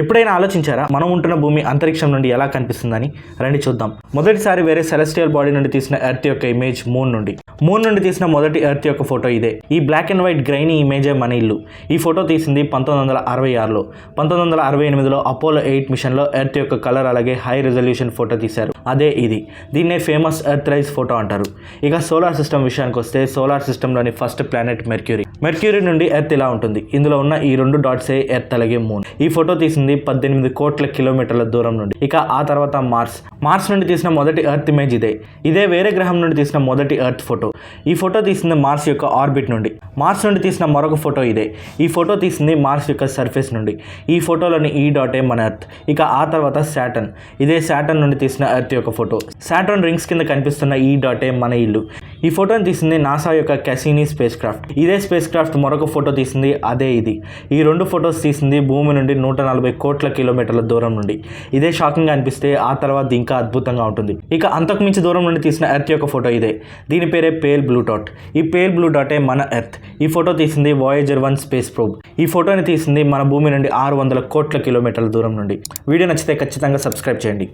ఎప్పుడైనా ఆలోచించారా మనం ఉంటున్న భూమి అంతరిక్షం నుండి ఎలా కనిపిస్తుందని? రండి చూద్దాం. మొదటిసారి వేరే సెలెస్టియల్ బాడీ నుండి తీసిన ఎర్త్ యొక్క ఇమేజ్ మూన్ నుండి తీసిన మొదటి ఎర్త్ యొక్క ఫోటో ఇదే. ఈ బ్లాక్ అండ్ వైట్ గ్రైనీ ఇమేజే మన ఇల్లు. ఈ ఫోటో తీసింది 1966లో. 1968లో అపోలో 8 మిషన్లో ఎర్త్ యొక్క కలర్ అలాగే హై రెజల్యూషన్ ఫోటో తీశారు. అదే ఇది. దీన్నే ఫేమస్ ఎర్త్ రైజ్ ఫోటో అంటారు. ఇక సోలార్ సిస్టమ్ విషయానికి వస్తే సోలార్ సిస్టంలోని ఫస్ట్ ప్లానెట్ మెర్క్యూరీ నుండి ఎర్త్ ఇలా ఉంటుంది. ఇందులో ఉన్న ఈ 2 డాట్సే ఎర్త్ అలాగే మూన్. ఈ ఫోటో తీసింది 18 కోట్ల కిలోమీటర్ల దూరం నుండి. ఇక ఆ తర్వాత మార్స్ నుండి తీసిన మొదటి ఎర్త్ ఇమేజ్ ఇదే వేరే గ్రహం నుండి తీసిన మొదటి ఎర్త్ ఫోటో. ఈ ఫోటో తీసింది మార్స్ యొక్క ఆర్బిట్ నుండి. మార్స్ నుండి తీసిన మరొక ఫోటో ఇదే. ఈ ఫోటో తీసింది మార్స్ యొక్క సర్ఫేస్ నుండి. ఈ ఫోటోలోని ఈ డాటే మన ఎర్త్. ఇక ఆ తర్వాత సాటర్న్. ఇదే సాటర్న్ నుండి తీసిన ఎర్త్ యొక్క ఫోటో. సాటర్న్ రింగ్స్ కింద కనిపిస్తున్న ఈ డాటే మన ఇల్లు. ఈ ఫోటోని తీసింది నాసా యొక్క క్యాసినీ స్పేస్ క్రాఫ్ట్. ఇదే స్పేస్ క్రాఫ్ట్ మరొక ఫోటో తీసింది అదే ఇది. ఈ 2 ఫొటోస్ తీసింది భూమి నుండి 140 కోట్ల కిలోమీటర్ల దూరం నుండి. ఇదే షాకింగ్గా అనిపిస్తే ఆ తర్వాత ఇంకా అద్భుతంగా ఉంటుంది. ఇక అంతకు మించి దూరం నుండి తీసిన ఎర్త్ యొక్క ఫోటో ఇదే. దీని పేరే పేల్ బ్లూ డాట్. ఈ పేల్ బ్లూ డాటే మన ఎర్త్. ఈ ఫోటో తీసింది వాయేజర్ 1 స్పేస్ ప్రోబ్. ఈ ఫోటోని తీసింది మన భూమి నుండి 600 కోట్ల కిలోమీటర్ల దూరం నుండి. వీడియో నచ్చితే ఖచ్చితంగా సబ్స్క్రైబ్ చేయండి.